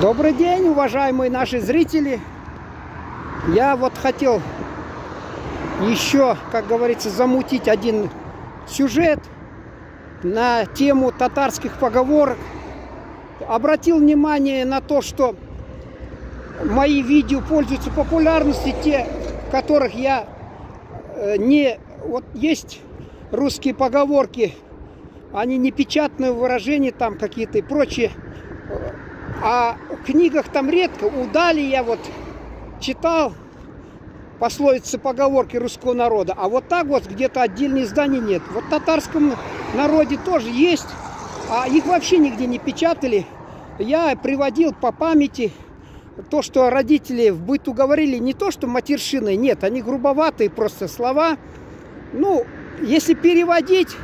Добрый день, уважаемые наши зрители. Я вот хотел еще, как говорится, замутить один сюжет на тему татарских поговорок. Обратил внимание на то, что мои видео пользуются популярностью, те, в которых я не... Вот есть русские поговорки, они не печатные выражения там какие-то и прочие. А в книгах там редко. Удали я вот читал пословицы, поговорки русского народа. А вот так вот где-то отдельных изданий нет. Вот в татарском народе тоже есть. А их вообще нигде не печатали. Я приводил по памяти то, что родители в быту говорили. Не то, что матершины. Нет, они грубоватые просто слова. Ну, если переводить,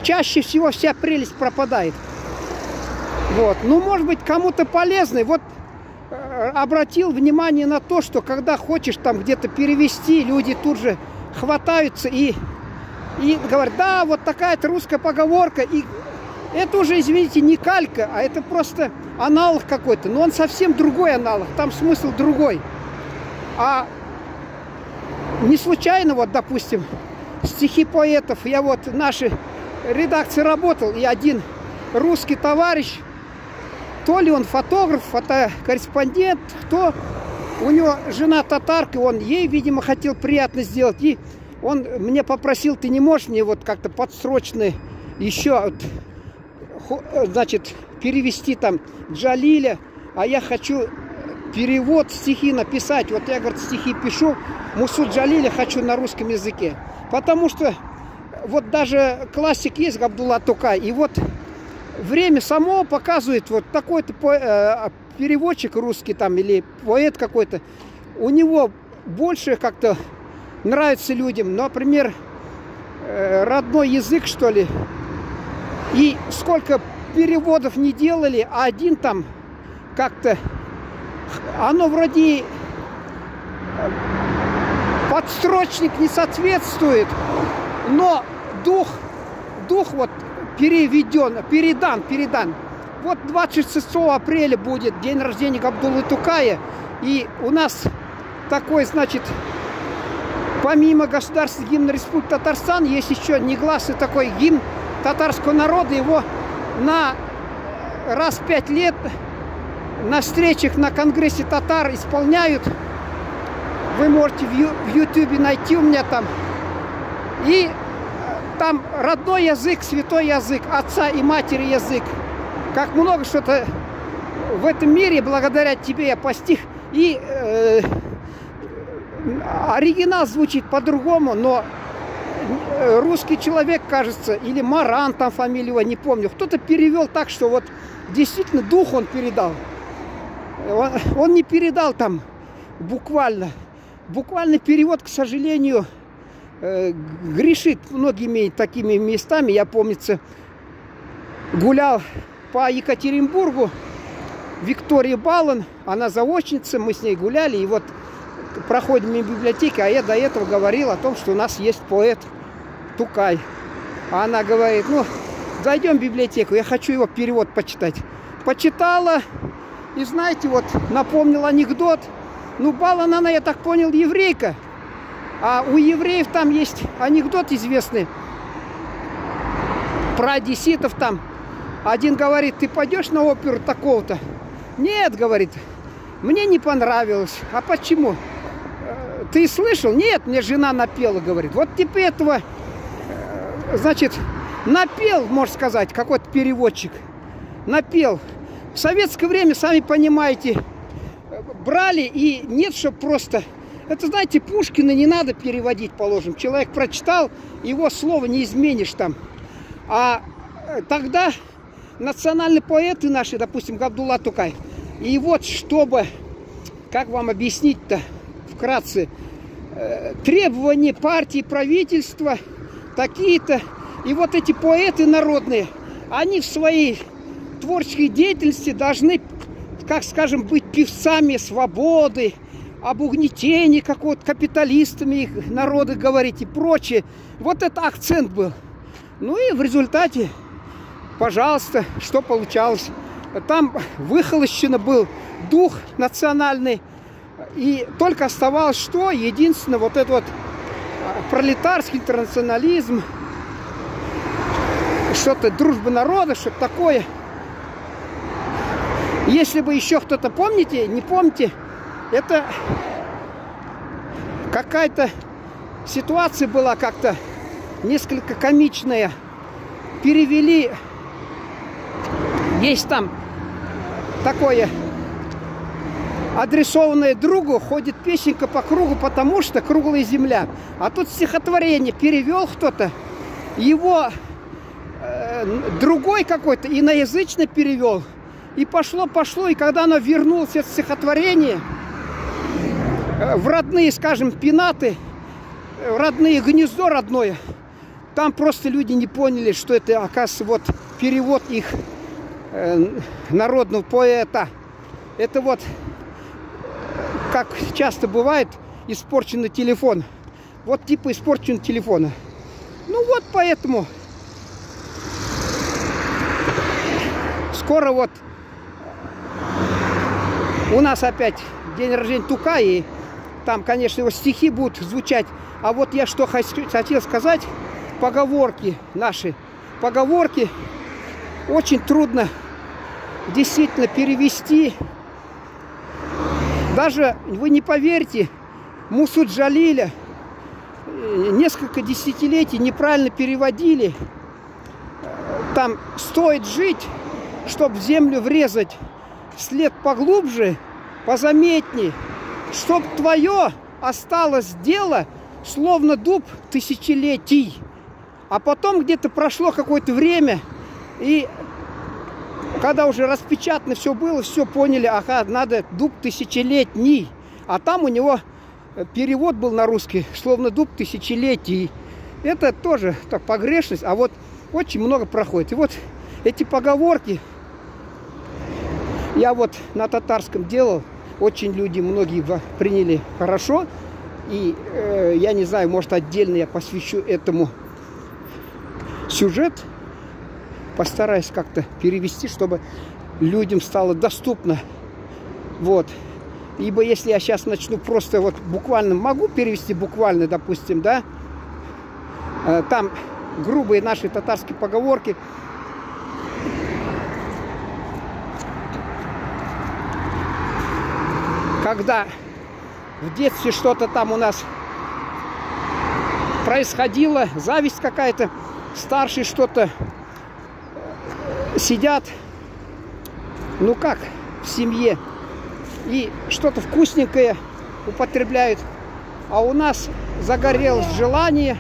чаще всего вся прелесть пропадает. Вот. Ну, может быть, кому-то полезный. Вот обратил внимание на то, что когда хочешь там где-то перевести, люди тут же хватаются и говорят, да, вот такая-то русская поговорка. И это уже, извините, не калька, а это просто аналог какой-то. Но он совсем другой аналог, там смысл другой. А не случайно, вот, допустим, стихи поэтов. Я вот в нашей редакции работал, и один русский товарищ, то ли он фотограф, фотокорреспондент, кто, у него жена татарка, он ей, видимо, хотел приятно сделать. И он мне попросил, ты не можешь мне вот как-то подсрочно еще, значит, перевести там Джалиля, а я хочу перевод стихи написать. Вот я, говорит, стихи пишу, Мусу Джалиля хочу на русском языке. Потому что вот даже классик есть, Габдулла Тукай, и вот время само показывает, вот такой-то переводчик русский там или поэт какой-то, у него больше как-то нравится людям, например, родной язык, что ли. И сколько переводов не делали, а один там как-то, оно вроде подстрочник не соответствует, но дух вот передан. Вот 26 апреля будет день рождения Габдуллы Тукая. И у нас такой, значит, помимо государственного гимна Республики Татарстан, есть еще негласный такой гимн татарского народа. Его раз в 5 лет на встречах на Конгрессе татар исполняют. Вы можете в Ютубе найти у меня там. И там родной язык, святой язык, отца и матери язык. Как много что-то в этом мире благодаря тебе я постиг. И оригинал звучит по-другому, но русский человек, кажется, или Маран, там фамилия его, не помню, кто-то перевел так, что вот действительно дух он передал. Он не передал там буквально. Буквальный перевод, к сожалению, грешит многими такими местами. Я, помнится, гулял по Екатеринбургу, Виктория Балан, она заочница, мы с ней гуляли, и вот проходим мимо библиотеки, а я до этого говорил о том, что у нас есть поэт Тукай. А она говорит, ну, зайдем в библиотеку, я хочу его перевод почитать. Почитала, и знаете, вот напомнил анекдот. Ну, Балан, она, я так понял, еврейка. А у евреев там есть анекдот известный про одесситов там. Один говорит, ты пойдешь на оперу такого-то? Нет, говорит, мне не понравилось. А почему? Ты слышал? Нет, мне жена напела, говорит. Вот типа этого, значит, напел, можно сказать, какой-то переводчик. Напел. В советское время, сами понимаете, брали и нет, что просто... Это, знаете, Пушкина не надо переводить, положим. Человек прочитал, его слово не изменишь там. А тогда национальные поэты наши, допустим, Габдулла Тукай, и вот чтобы, как вам объяснить-то вкратце, требования партии, правительства, такие-то, и вот эти поэты народные, они в своей творческой деятельности должны, как скажем, быть певцами свободы, об угнетении какого-то капиталистами их народа говорить и прочее. Вот это акцент был. Ну и в результате, пожалуйста, что получалось. там выхолощено был дух национальный. И только оставалось что? Единственное, вот этот вот пролетарский интернационализм, что-то дружба народа, что-то такое. Если бы еще кто-то помните, не помните, это какая-то ситуация была как-то несколько комичная. Перевели, есть там такое адресованное другу, ходит песенка по кругу, потому что круглая земля. А тут стихотворение перевел кто-то, его другой какой-то иноязычно перевел. И пошло, и когда оно вернулось, это стихотворение, в родные, скажем, пенаты, в родные гнездо родное, там просто люди не поняли, что это, оказывается, вот перевод их народного поэта. Это вот, как часто бывает, испорченный телефон. Вот типа испорченного телефона. Ну вот поэтому скоро вот у нас опять день рождения Тука, и там, конечно, его стихи будут звучать. А вот я что хотел сказать, поговорки наши. Поговорки очень трудно действительно перевести. Даже, вы не поверите, Мусу Джалиля несколько десятилетий неправильно переводили. Там стоит жить, чтобы в землю врезать след поглубже, позаметней, чтоб твое осталось дело, словно дуб тысячелетий. А потом где-то прошло какое-то время, и когда уже распечатано все было, все поняли, ага, надо дуб тысячелетний. А там у него перевод был на русский, словно дуб тысячелетий. Это тоже так погрешность, а вот очень много проходит. И вот эти поговорки я вот на татарском делал, очень люди, многие приняли хорошо. И я не знаю, может отдельно я посвящу этому сюжет. Постараюсь как-то перевести, чтобы людям стало доступно. Вот. Ибо если я сейчас начну просто вот буквально, могу перевести буквально, допустим, да, там грубые наши татарские поговорки. Когда в детстве что-то там у нас происходило, зависть какая-то, старшие что-то сидят, ну как, в семье, и что-то вкусненькое употребляют, а у нас загорелось желание,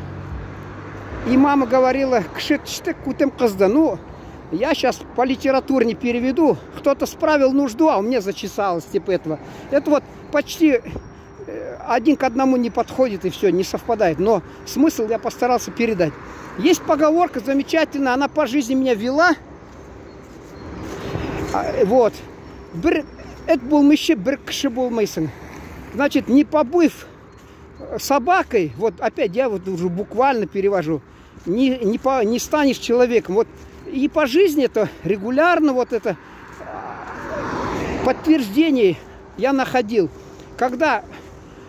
и мама говорила, ну, я сейчас по литературе не переведу, кто-то справил нужду, а у меня зачесалось, типа этого. Это вот почти один к одному не подходит, и все, не совпадает, но смысл я постарался передать. Есть поговорка замечательная, она по жизни меня вела. Вот. Это был мыще бркши был мейсон. Значит, не побыв собакой, вот опять я вот уже буквально перевожу, не станешь человеком. Вот и по жизни это регулярно вот это подтверждение я находил. Когда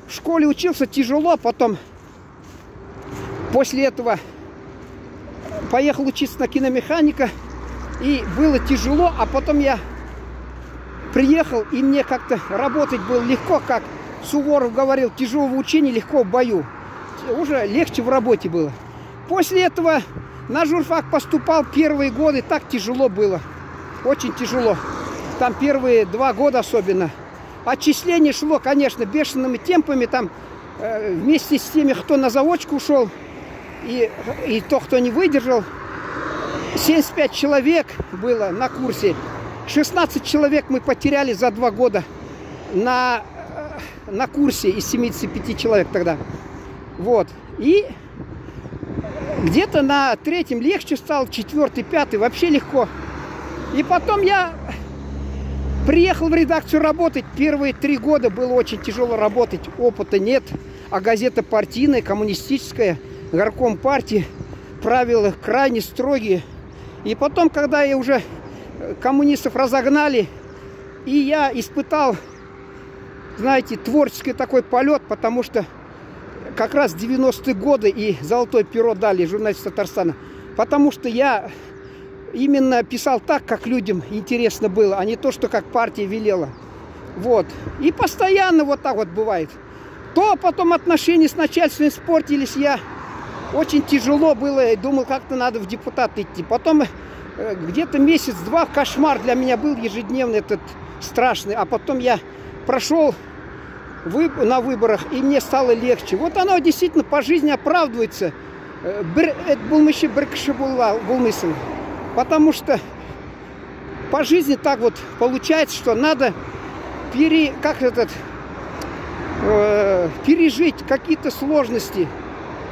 в школе учился тяжело, потом после этого поехал учиться на киномеханика, и было тяжело, а потом я приехал, и мне как-то работать было легко, как Суворов говорил, тяжело в учении, легко в бою. Уже легче в работе было. После этого на журфак поступал первые годы, так тяжело было, очень тяжело. Там первые 2 года особенно. Отчисление шло, конечно, бешеными темпами, там вместе с теми, кто на заочку ушел, и то, кто не выдержал. 75 человек было на курсе. 16 человек мы потеряли за 2 года на курсе из 75 человек тогда. Вот. И где-то на 3-м легче стало, 4-й, 5-й вообще легко. И потом я приехал в редакцию работать. Первые 3 года было очень тяжело работать. Опыта нет. А газета партийная, коммунистическая, горком партии. Правила крайне строгие. И потом, когда я уже коммунистов разогнали, и я испытал, знаете, творческий такой полет, потому что как раз 90-е годы и золотое перо дали журналист Татарстана, потому что я именно писал так, как людям интересно было, а не то, что как партия велела. Вот. И постоянно вот так вот бывает. То потом отношения с начальством испортились, я очень тяжело было, и думал, как-то надо в депутаты идти. Потом где-то месяц-два кошмар для меня был ежедневный, этот страшный. А потом я прошел на выборах, и мне стало легче. Вот оно действительно по жизни оправдывается. Это был еще был мысль. Потому что по жизни так вот получается, что надо пережить какие-то сложности,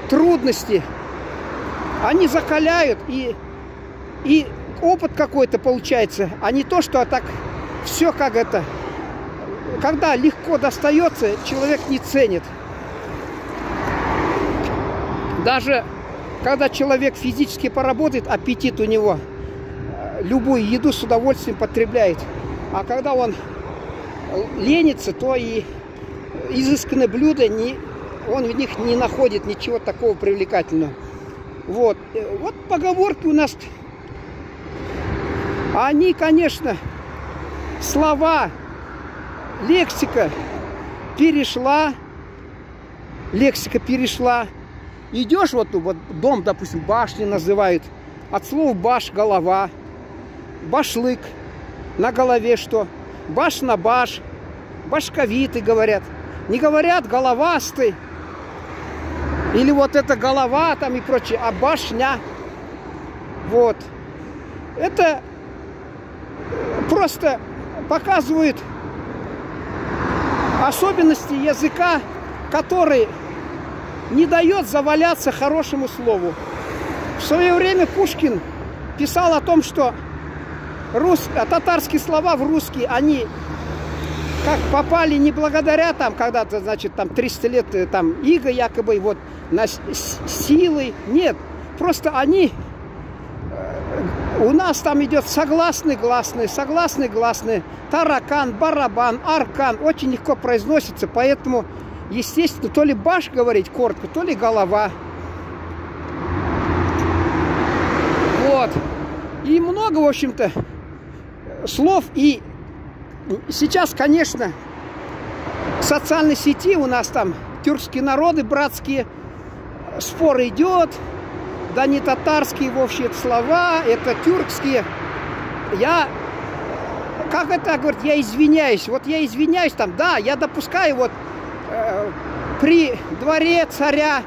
трудности. Они закаляют, и опыт какой-то получается, а не то, что так все как это. Когда легко достается, человек не ценит. Даже когда человек физически поработает, аппетит у него, любую еду с удовольствием потребляет. А когда он ленится, то и изысканные блюда, он в них не находит ничего такого привлекательного. Вот поговорки у нас. Они, конечно, слова, лексика перешла. Идешь, вот дом, допустим, башни называют. От слова баш — голова. Башлык. На голове что? Баш на баш. Башковитый говорят. Не говорят головастый. Или вот это голова там и прочее. А башня. Вот. Это просто показывает особенности языка, который не дает заваляться хорошему слову. В свое время Пушкин писал о том, что татарские слова в русский, они как попали не благодаря там когда-то, значит, там 300 лет там иго якобы, вот на силой. Нет, просто они у нас там идет согласный, гласный, таракан, барабан, аркан. Очень легко произносится, поэтому, естественно, то ли баш говорить коротко, то ли голова. Вот. И много, в общем-то, слов. И сейчас, конечно, в социальной сети у нас там тюркские народы братские, спор идет. Да не татарские вовсе это слова, это тюркские. Как это говорит, я извиняюсь. Вот я извиняюсь там, да, я допускаю вот при дворе царя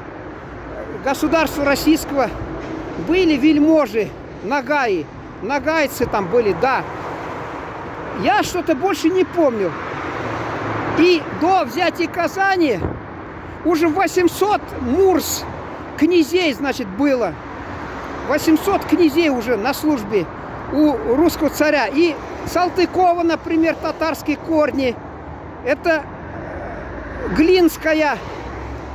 государства российского были вельможи, нагаи, нагайцы там были, да. Я что-то больше не помню. И до взятия Казани уже 800 мурс князей, значит, было. 800 князей уже на службе у русского царя. И Салтыкова, например, татарские корни. Это Глинская,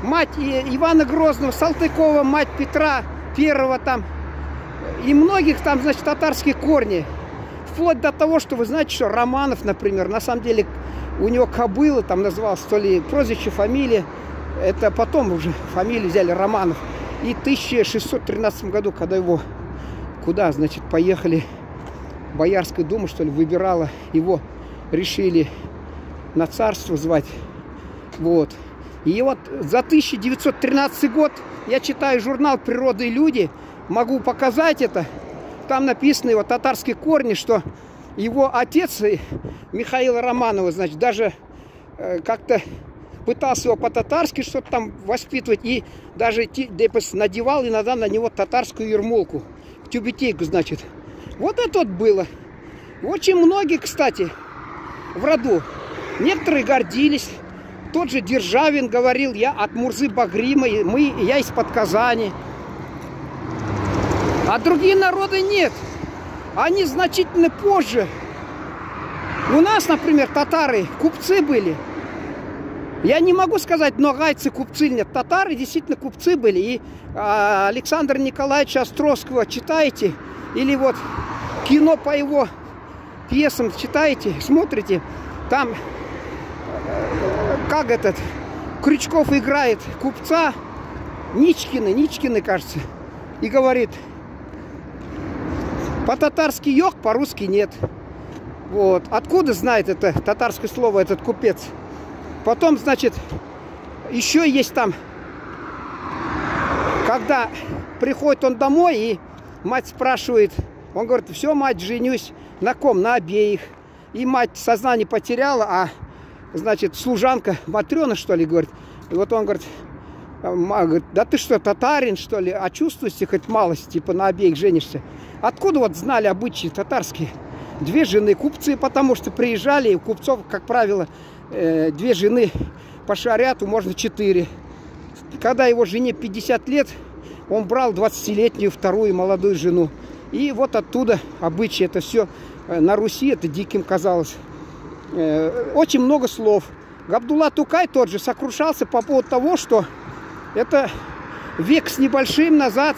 мать Ивана Грозного, Салтыкова, мать Петра I там. И многих там, значит, татарские корни. Вплоть до того, что вы знаете, что Романов, например, на самом деле у него Кобыла там назывался, то ли прозвище, фамилия. Это потом уже фамилию взяли Романов. И в 1613 году, когда его куда, значит, поехали, Боярская дума, что ли, выбирала, его решили на царство звать. Вот. И вот за 1913 год я читаю журнал «Природа и люди», могу показать это. Там написаны его татарские корни, что его отец Михаил Романова, значит, даже как-то пытался его по-татарски что-то там воспитывать, и даже надевал иногда на него татарскую ермолку, тюбетейку, значит. Вот это вот было. Очень многие, кстати, в роду. Некоторые гордились. Тот же Державин говорил, я от Мурзы Багрима, я из-под Казани. А другие народы нет. Они значительно позже. У нас, например, татары, купцы были. Я не могу сказать, ногайцы, купцы, нет. Татары действительно купцы были. И Александра Николаевича Островского читаете, или вот кино по его пьесам читаете, смотрите, там как этот Крючков играет купца Ничкины, кажется, и говорит: по-татарски йог, по-русски нет. Вот. Откуда знает это татарское слово этот купец? Потом, значит, еще есть там, когда приходит он домой, и мать спрашивает, он говорит: все, мать, женюсь. На ком? На обеих. И мать сознание потеряла, а, значит, служанка, Матрена, что ли, говорит. И вот он говорит: да ты что, татарин, что ли? А чувствуете хоть малость, типа на обеих женишься? Откуда вот знали обычаи татарские? Две жены, купцы, потому что приезжали, и у купцов, как правило, две жены по шариату, можно 4. Когда его жене 50 лет, он брал 20-летнюю вторую молодую жену. И вот оттуда обычаи, это все на Руси, это диким казалось. Очень много слов. Габдулла Тукай тот же сокрушался по поводу того, что это век с небольшим назад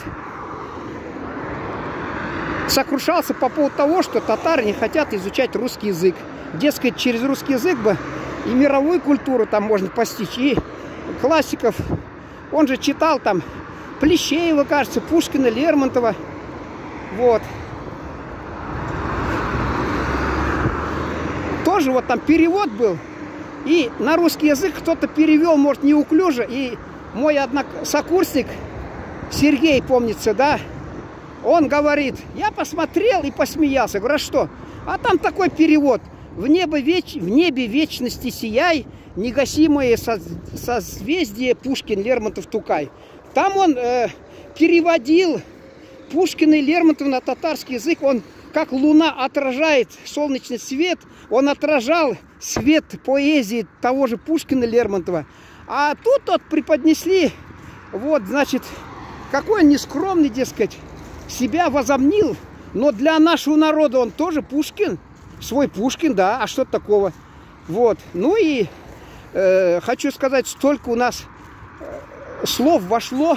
сокрушался по поводу того, что татары не хотят изучать русский язык. Дескать, через русский язык бы и мировую культуру там можно постичь, и классиков. Он же читал там Плещеева, кажется, Пушкина, Лермонтова. Вот. Тоже вот там перевод был. И на русский язык кто-то перевел, может, неуклюже. И мой сокурсник Сергей, помнится, да, он говорит: я посмотрел и посмеялся. Говорю: а что? А там такой перевод: в небе вечности сияй, негасимое созвездие Пушкин, Лермонтов, Тукай. Там он переводил Пушкина и Лермонтова на татарский язык. Он, как луна отражает солнечный свет, он отражал свет поэзии того же Пушкина и Лермонтова. А тут вот преподнесли, вот, значит, какой он нескромный, дескать, себя возомнил, но для нашего народа он тоже Пушкин, свой Пушкин, да, а что такого? Вот, ну и хочу сказать, столько у нас слов вошло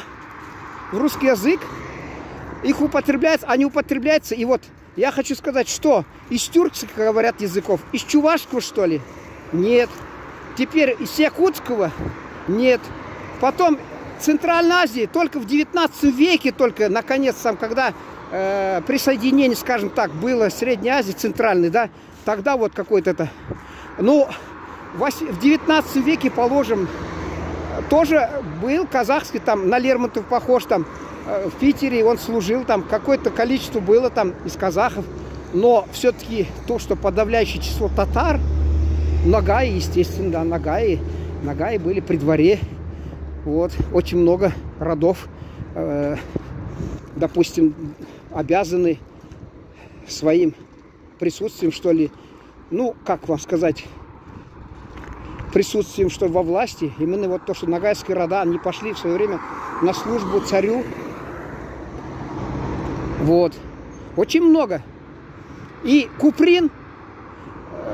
в русский язык, их употребляется, они употребляются, и вот я хочу сказать, что из тюркских, говорят, языков, из чувашского, что ли? Нет. Теперь из якутского? Нет. Потом Центральной Азии только в 19 веке, только наконец, там, когда присоединение, скажем так, было Средней Азии, Центральной, да, тогда вот какой-то это. Ну, в 19 веке, положим, тоже был казахский, там, на Лермонтов похож, там, в Питере он служил, там, какое-то количество было там из казахов, но все-таки то, что подавляющее число татар, нагаи, естественно, да, нагаи были при дворе, вот, очень много родов, допустим, обязаны своим присутствием, что ли, ну, как вам сказать, присутствием, что во власти, именно вот то, что нагайские рода, они пошли в свое время на службу царю. Вот. Очень много. И Куприн,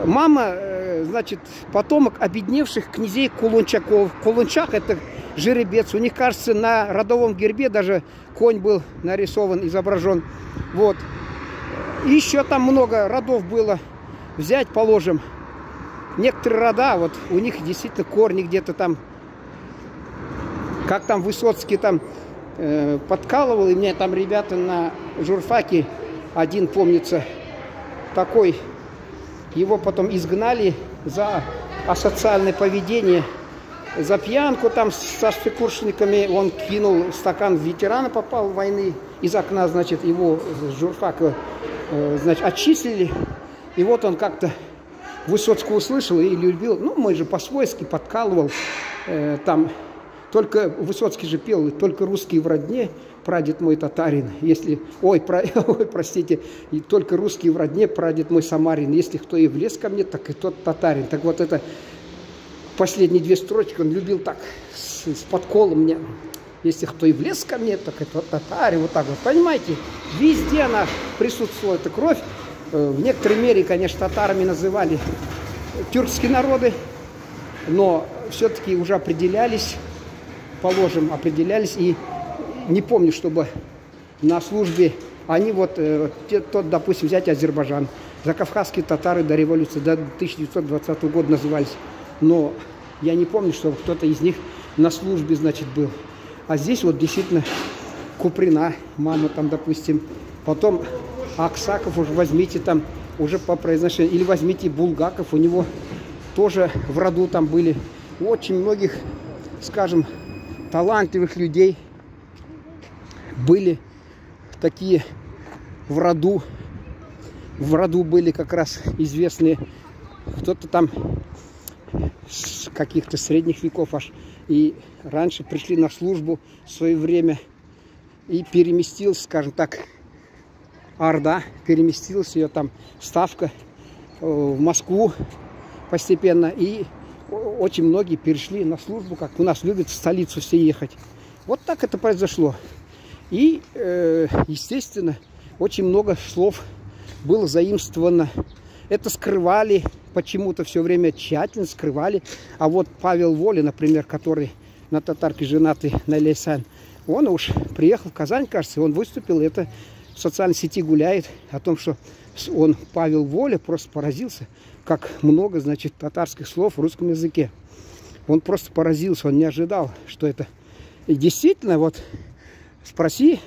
мама, значит, потомок обедневших князей Кулунчаков. Кулунчак — это жеребец. У них, кажется, на родовом гербе даже конь был нарисован, изображен. Вот. И еще там много родов было. Взять, положим, некоторые рода, вот у них действительно корни где-то там, как там Высоцкий там подкалывал, и мне там ребята на журфаке, один, помнится, такой, его потом изгнали за асоциальное поведение, за пьянку там со шпикуршниками, он кинул стакан в ветерана, попал в войны, из окна, значит, его с журфака, значит, отчислили, и вот он как-то Высоцкого услышал и любил, ну, мы же по-свойски подкалывал, там, только Высоцкий же пел, только русский в родне, прадед мой татарин, если, ой, простите, и только русский в родне, прадед мой самарин, если кто и влез ко мне, так и тот татарин. Так вот это, последние две строчки он любил так, с подколом мне, если кто и влез ко мне, так и тот татарин, вот так вот, понимаете, везде она присутствовала, эта кровь. В некоторой мере, конечно, татарами называли тюркские народы, но все-таки уже определялись, положим, определялись. И не помню, чтобы на службе Они вот, допустим, взять Азербайджан. Закавказские татары до революции, до 1920 года назывались. Но я не помню, что кто-то из них на службе, значит, был. А здесь вот действительно Куприна, мама там, допустим. Потом Аксаков уже возьмите там, уже по произношению. Или возьмите Булгаков, у него тоже в роду там были очень многих, скажем, талантливых людей. Были такие в роду. В роду были как раз известные, кто-то там с каких-то средних веков аж. И раньше пришли на службу в свое время. И переместился, скажем так, Орда, переместилась ее там ставка в Москву постепенно. И очень многие перешли на службу, как у нас любят в столицу все ехать. Вот так это произошло. И, естественно, очень много слов было заимствовано. Это скрывали почему-то все время, тщательно скрывали. А вот Павел Воля, например, который на татарке женатый, на Лейсан, он уж приехал в Казань, кажется, он выступил, это в социальной сети гуляет, о том, что он, Павел Воля, просто поразился, как много, значит, татарских слов в русском языке. Он просто поразился, он не ожидал, что это. И действительно, вот спроси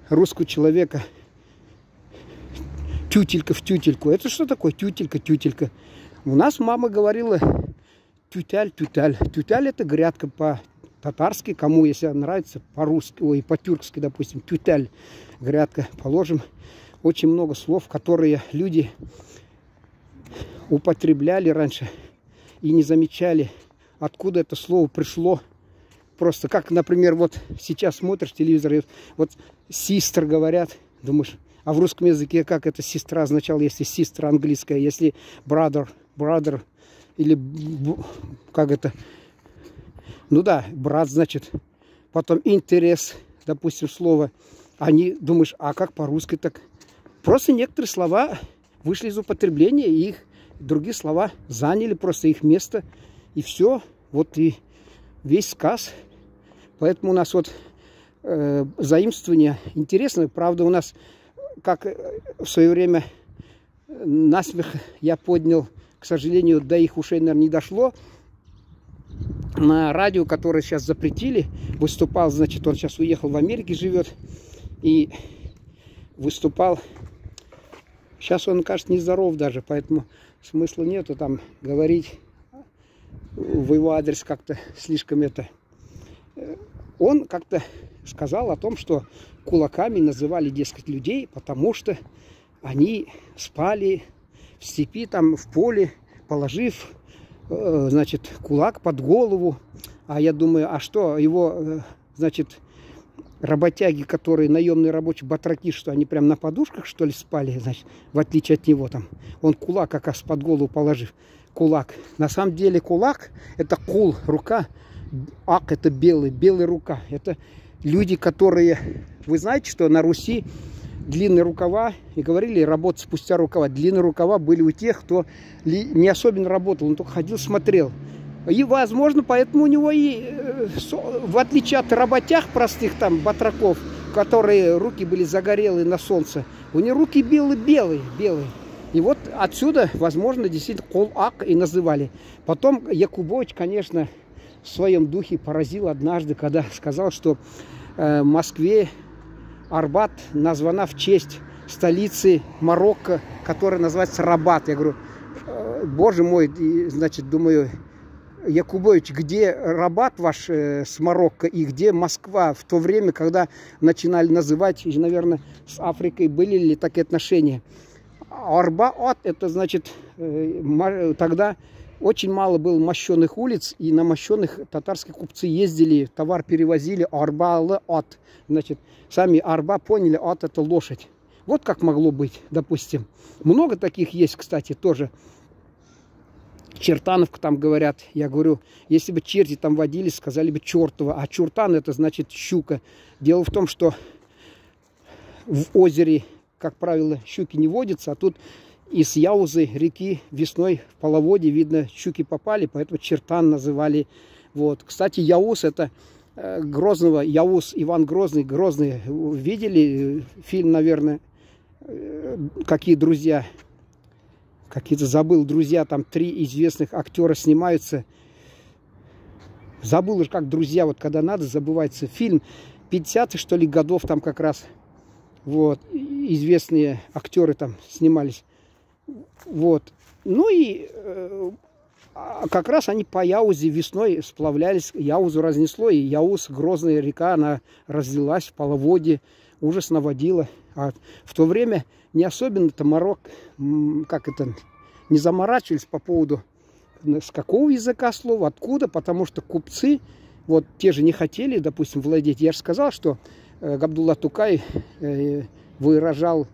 русского человека, тютелька в тютельку. Это что такое тютелька, тютелька? У нас мама говорила тютяль, тютяль. Тютяль это грядка по-татарски, кому, если нравится, по-русски, ой, по-тюркски, допустим, тютяль, грядка. Положим, очень много слов, которые люди употребляли раньше и не замечали, откуда это слово пришло. Просто как, например, вот сейчас смотришь телевизор, и вот «систер» говорят, думаешь, а в русском языке как это сестра означало, если сестра английская, если brother, или как это, ну да, брат, значит. Потом интерес, допустим, слово. Они, думаешь, а как по-русски так? Просто некоторые слова вышли из употребления, и их другие слова заняли просто их место, и все, вот и весь сказ. Поэтому у нас вот заимствование интересное. Правда, у нас, как в свое время насмех я поднял, к сожалению, до их ушей, наверное, не дошло. На радио, которое сейчас запретили, выступал, значит, он сейчас уехал в Америке, живет, и выступал. Сейчас он, кажется, нездоров даже, поэтому смысла нету там говорить в его адрес как-то слишком это. Он как-то сказал о том, что кулаками называли, дескать, людей, потому что они спали в степи, там, в поле, положив, значит, кулак под голову. А я думаю, а что, его, значит, работяги, которые наемные рабочие, батраки, что они прям на подушках, что ли, спали, значит, в отличие от него там. Он кулак как раз под голову положив. Кулак. На самом деле кулак — это кул, рука. Ак — это белый, белая рука. Это люди, которые... Вы знаете, что на Руси длинные рукава, и говорили, работать спустя рукава. Длинные рукава были у тех, кто не особенно работал, он только ходил, смотрел. И, возможно, поэтому у него и, в отличие от работяг простых, там, батраков, которые руки были загорелые на солнце, у них руки белые. И вот отсюда, возможно, действительно кол-ак и называли. Потом Якубович, конечно, в своем духе поразил однажды, когда сказал, что в Москве Арбат названа в честь столицы Марокко, которая называется Рабат. Я говорю, боже мой, значит, думаю, Якубович, где Рабат ваш с Марокко и где Москва в то время, когда начинали называть, и, наверное, с Африкой были ли такие отношения? Арбаат, это значит, тогда очень мало было мощенных улиц, и на мощенных татарские купцы ездили, товар перевозили, арба-ат. Значит, сами арба поняли, ат — это лошадь. Вот как могло быть, допустим. Много таких есть, кстати, тоже. Чертановка там говорят, я говорю, если бы черти там водились, сказали бы чертова, а чуртан — это значит щука. Дело в том, что в озере, как правило, щуки не водятся, а тут из Яузы реки весной в половодье, видно, щуки попали, поэтому чертан называли. Вот. Кстати, Яуз — это Грозного, Яус, Иван Грозный, видели фильм, наверное, «Какие друзья», какие-то забыл, друзья, там 3 известных актера снимаются. Забыл уж, как друзья, вот когда надо, забывается. Фильм 50-х, что ли, годов там как раз. Вот, известные актеры там снимались. Вот. Ну и как раз они по Яузе весной сплавлялись. Яузу разнесло, и Яуз, Грозная река, она разлилась в половодье, ужас наводила. А в то время не особенно-то не заморачивались по поводу, с какого языка слова, откуда, потому что купцы, вот те же не хотели, допустим, владеть. Я же сказал, что Габдулла Тукай выражал,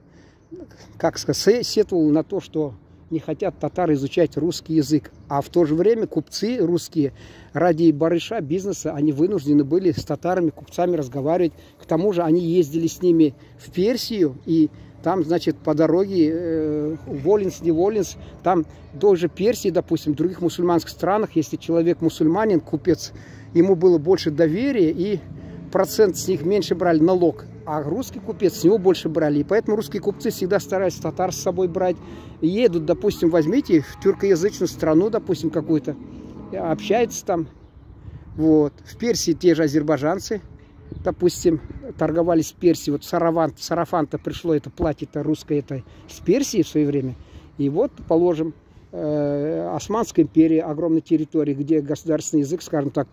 как сказать, сетовал на то, что не хотят татары изучать русский язык. А в то же время купцы русские ради барыша, бизнеса, они вынуждены были с татарами, купцами разговаривать. К тому же они ездили с ними в Персию, и там, значит, по дороге Воленс, не Воленс, там даже Персии, допустим, в других мусульманских странах, если человек мусульманин, купец, ему было больше доверия, и процент с них меньше брали налог, а русский купец с него больше брали. И поэтому русские купцы всегда стараются татар с собой брать. Едут, допустим, возьмите в тюркоязычную страну, допустим, какую-то, общаются там. Вот. В Персии те же азербайджанцы, допустим, торговались в Персии. Вот сарафан-то пришло, это платье-то русское, это с Персии в свое время. И вот, положим, Османская империя, огромная территория, где государственный язык, скажем так,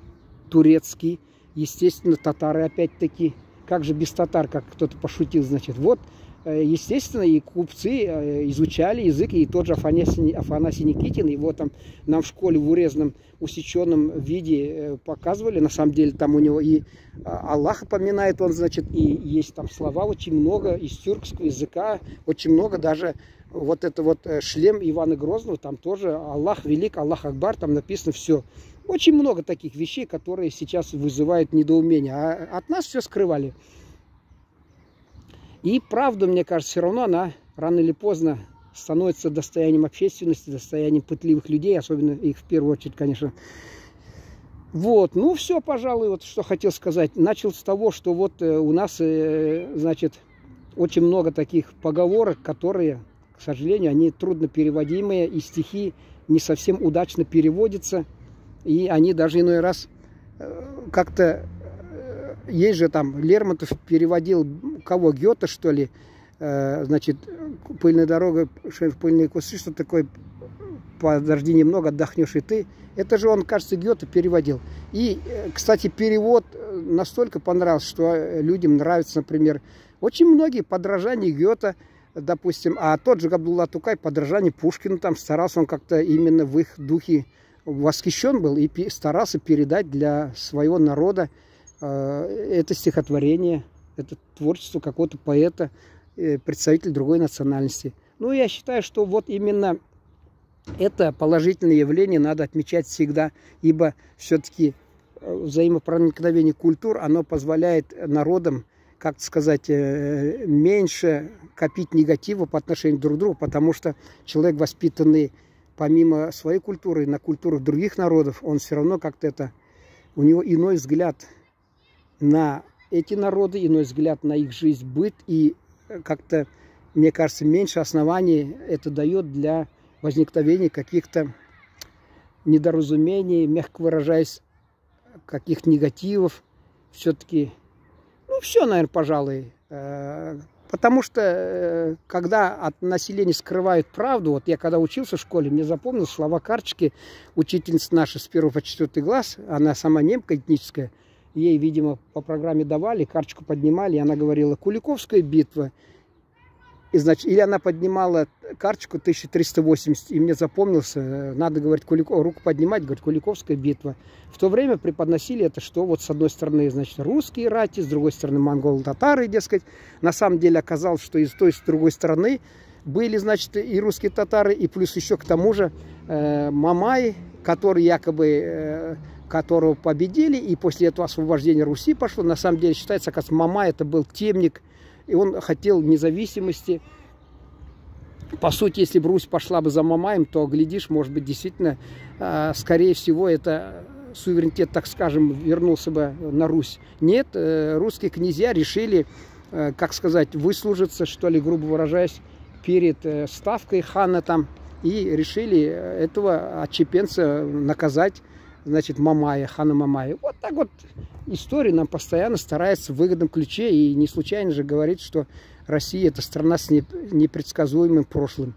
турецкий. Естественно, татары опять-таки, как же без татар, как кто-то пошутил, значит. Вот, естественно, и купцы изучали язык, и тот же Афанасий Никитин, его там нам в школе в урезанном, усеченном виде показывали. На самом деле там у него и Аллаха поминает он, значит, и есть там слова очень много из тюркского языка, очень много даже. Вот это вот шлем Ивана Грозного, там тоже Аллах велик, Аллах Акбар, там написано все. Очень много таких вещей, которые сейчас вызывают недоумение. А от нас все скрывали. И правда, мне кажется, все равно она рано или поздно становится достоянием общественности, достоянием пытливых людей, особенно их в первую очередь, конечно. Вот, ну все, пожалуй, вот что хотел сказать. Начал с того, что вот у нас, значит, очень много таких поговорок, которые, к сожалению, они трудно переводимые, и стихи не совсем удачно переводятся. И они даже иной раз как-то... Есть же там, Лермонтов переводил, кого, Гёте, что ли, значит, «Пыльная дорога, пыльные кусты», что такое, «Подожди немного, отдохнешь и ты». Это же он, кажется, Гёте переводил. И, кстати, перевод настолько понравился, что людям нравится, например, очень многие подражания Гёте, допустим, а тот же Габдулла Тукай, подражание Пушкину, там старался он как-то именно в их духе восхищен был и старался передать для своего народа это стихотворение, это творчество какого-то поэта, представителя другой национальности. Ну, я считаю, что вот именно это положительное явление надо отмечать всегда, ибо все-таки взаимопроникновение культур, оно позволяет народам, как сказать, меньше копить негатива по отношению друг к другу, потому что человек, воспитанный помимо своей культуры, на культуру других народов, он все равно как-то это, у него иной взгляд на эти народы, иной взгляд на их жизнь, быт, и как-то, мне кажется, меньше оснований это дает для возникновения каких-то недоразумений, мягко выражаясь, каких-то негативов. Все-таки, ну, все, наверное, пожалуй. Потому что, когда от населения скрывают правду, вот я когда учился в школе, мне запомнил слова карточки, учительница наша с 1 по 4 класс, она сама немка этническая, ей, видимо, по программе давали, карточку поднимали, и она говорила «Куликовская битва». И, значит, или она поднимала карточку 1380, и мне запомнился, надо, говорить, руку поднимать, говорит, Куликовская битва. В то время преподносили это, что вот с одной стороны, значит, русские рати, с другой стороны, монголы-татары, дескать. На самом деле оказалось, что и с той, и с другой стороны были, значит, и русские татары, и плюс еще к тому же Мамай, который якобы, которого победили, и после этого освобождения Руси пошло. На самом деле считается, оказывается, Мамай это был темник, и он хотел независимости. По сути, если бы Русь пошла бы за Мамаем, то, глядишь, может быть, действительно, скорее всего, это суверенитет, так скажем, вернулся бы на Русь. Нет, русские князья решили, как сказать, выслужиться, что ли, грубо выражаясь, перед ставкой хана там, и решили этого отщепенца наказать, значит, Мамая, хана Мамая. Вот так вот история нам постоянно старается в выгодном ключе, и не случайно же говорит, что Россия – это страна с непредсказуемым прошлым.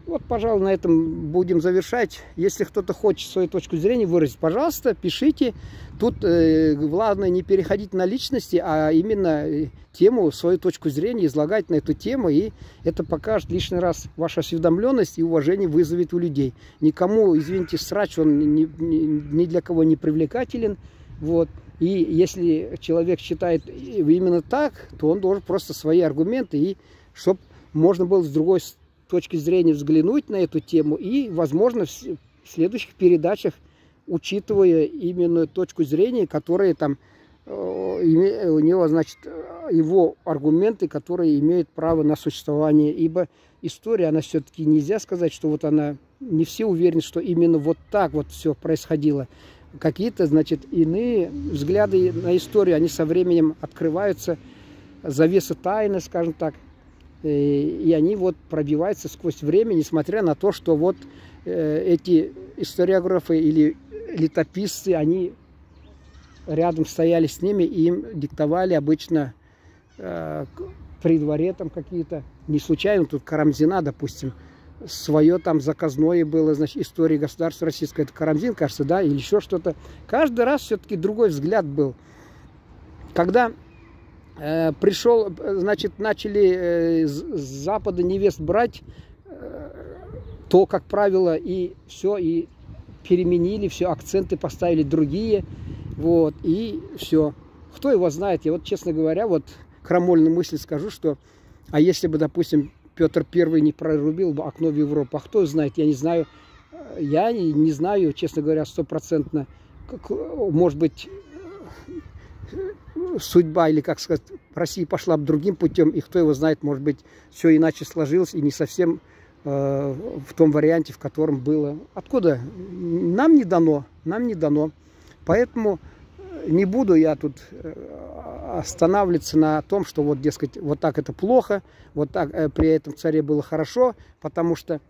Вот, пожалуй, на этом будем завершать. Если кто-то хочет свою точку зрения выразить, пожалуйста, пишите. Тут главное не переходить на личности, а именно тему, свою точку зрения излагать на эту тему. И это покажет лишний раз вашу осведомленность и уважение вызовет у людей. Никому, извините, срач, он ни для кого не привлекателен. Вот. И если человек считает именно так, то он должен просто свои аргументы, и чтобы можно было с другой точки зрения взглянуть на эту тему, и, возможно, в следующих передачах, учитывая именно точку зрения, которая там у него, значит, его аргументы, которые имеют право на существование. Ибо история, она все-таки нельзя сказать, что вот она, не все уверены, что именно вот так вот все происходило. Какие-то, значит, иные взгляды на историю, они со временем открываются, завеса тайны, скажем так, и они вот пробиваются сквозь время, несмотря на то, что вот эти историографы или летописцы, они рядом стояли с ними, и им диктовали обычно при дворе там какие-то, не случайно, тут Карамзина, допустим, свое там заказное было, значит, история государства российского, это Карамзин, кажется, да, или еще что-то. Каждый раз все-таки другой взгляд был. Когда пришел, значит, начали с Запада невест брать, то, как правило, и все, и переменили, все, акценты поставили другие, вот, и все. Кто его знает, я вот, честно говоря, вот крамольную мысль скажу, что, а если бы, допустим, Петр I не прорубил бы окно в Европу, а кто знает, я не знаю, честно говоря, стопроцентно, может быть, судьба, или, как сказать, Россия пошла бы другим путем, и кто его знает, может быть, все иначе сложилось, и не совсем в том варианте, в котором было. Откуда? Нам не дано, нам не дано. Поэтому не буду я тут останавливаться на том, что вот, дескать, вот так это плохо, вот так при этом царе было хорошо, потому что,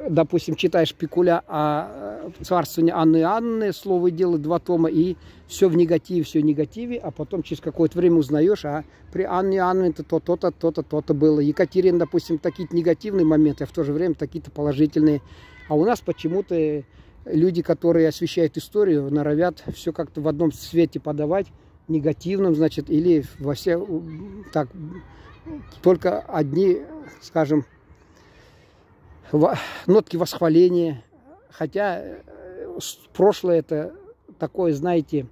допустим, читаешь Пикуля о царствовании Анны Иоанновны, слово и дело, 2 тома, и все в негативе, а потом через какое-то время узнаешь, а при Анне Иоанновне то-то, то-то, то-то было. Екатерина, допустим, такие-то негативные моменты, а в то же время такие-то положительные. А у нас почему-то люди, которые освещают историю, норовят все как-то в одном цвете подавать, негативным, значит, или во все, так, только одни, скажем, нотки восхваления. Хотя прошлое это такое, знаете,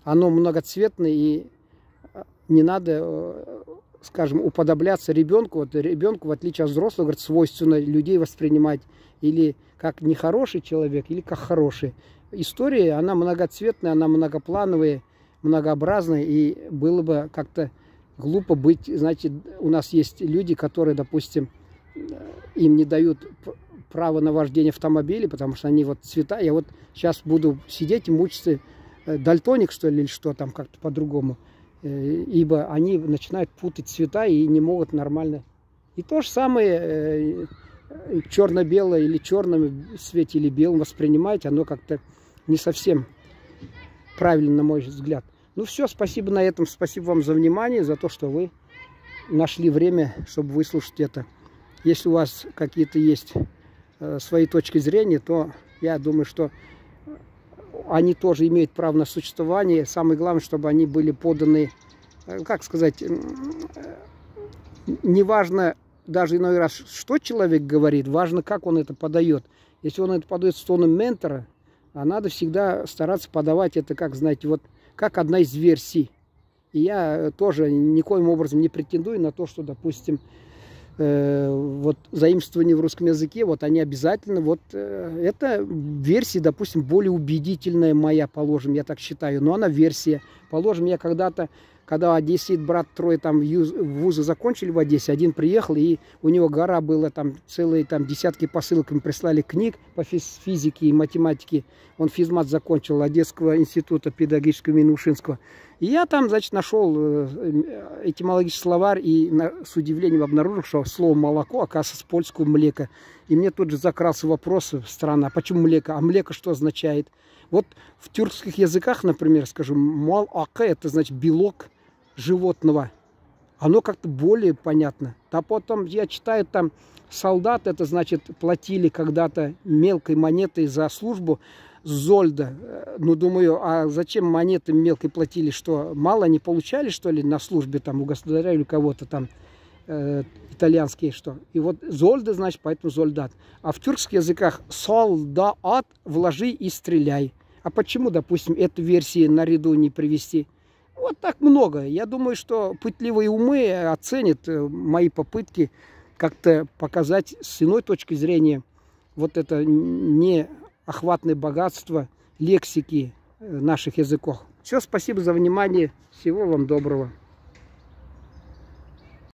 оно многоцветное, и не надо, скажем, уподобляться ребенку. Вот ребенку, в отличие от взрослых, говорит, свойственно людей воспринимать или как нехороший человек, или как хороший. История, она многоцветная, она многоплановая, многообразная, и было бы как-то глупо быть, знаете, у нас есть люди, которые, допустим, им не дают право на вождение автомобиля, потому что они вот цвета. Я вот сейчас буду сидеть и мучиться, дальтоник, что ли, или что там, как-то по-другому. Ибо они начинают путать цвета и не могут нормально. И то же самое черно-белое или черном цвете, или белом воспринимать, оно как-то не совсем правильно, на мой взгляд. Ну все, спасибо на этом. Спасибо вам за внимание, за то, что вы нашли время, чтобы выслушать это. Если у вас какие-то есть свои точки зрения, то я думаю, что они тоже имеют право на существование. Самое главное, чтобы они были поданы, как сказать, неважно даже иной раз, что человек говорит, важно, как он это подает. Если он это подает с тоном ментора, а надо всегда стараться подавать это, как, знаете, вот как одна из версий. И я тоже никоим образом не претендую на то, что, допустим, вот заимствования в русском языке, вот они обязательно, вот эта версия, допустим, более убедительная моя, положим, я так считаю, но она версия. Положим, я когда-то когда одессит брат трое там вузы закончили в Одессе, один приехал, и у него гора была, там целые там десятки посылками прислали книг по физике и математике. Он физмат закончил Одесского института педагогического имени Ушинского. И я там, значит, нашел этимологический словарь и с удивлением обнаружил, что слово молоко, оказывается, с польского млека. И мне тут же закрался вопрос странно, а почему млека? А млека что означает? Вот в тюркских языках, например, скажем, мал-ака, это значит белок животного. Оно как-то более понятно. А потом я читаю там солдат, это значит платили когда-то мелкой монетой за службу зольда. Ну, думаю, а зачем монеты мелкой платили? Что, мало не получали, что ли, на службе там у государя или кого-то там итальянские, что? И вот зольда, значит, поэтому зольдат. А в тюркских языках солдаат, вложи и стреляй. А почему, допустим, эту версию наряду не привести? Вот так много. Я думаю, что пытливые умы оценят мои попытки как-то показать с иной точки зрения вот это неохватное богатство лексики наших языков. Все, спасибо за внимание. Всего вам доброго.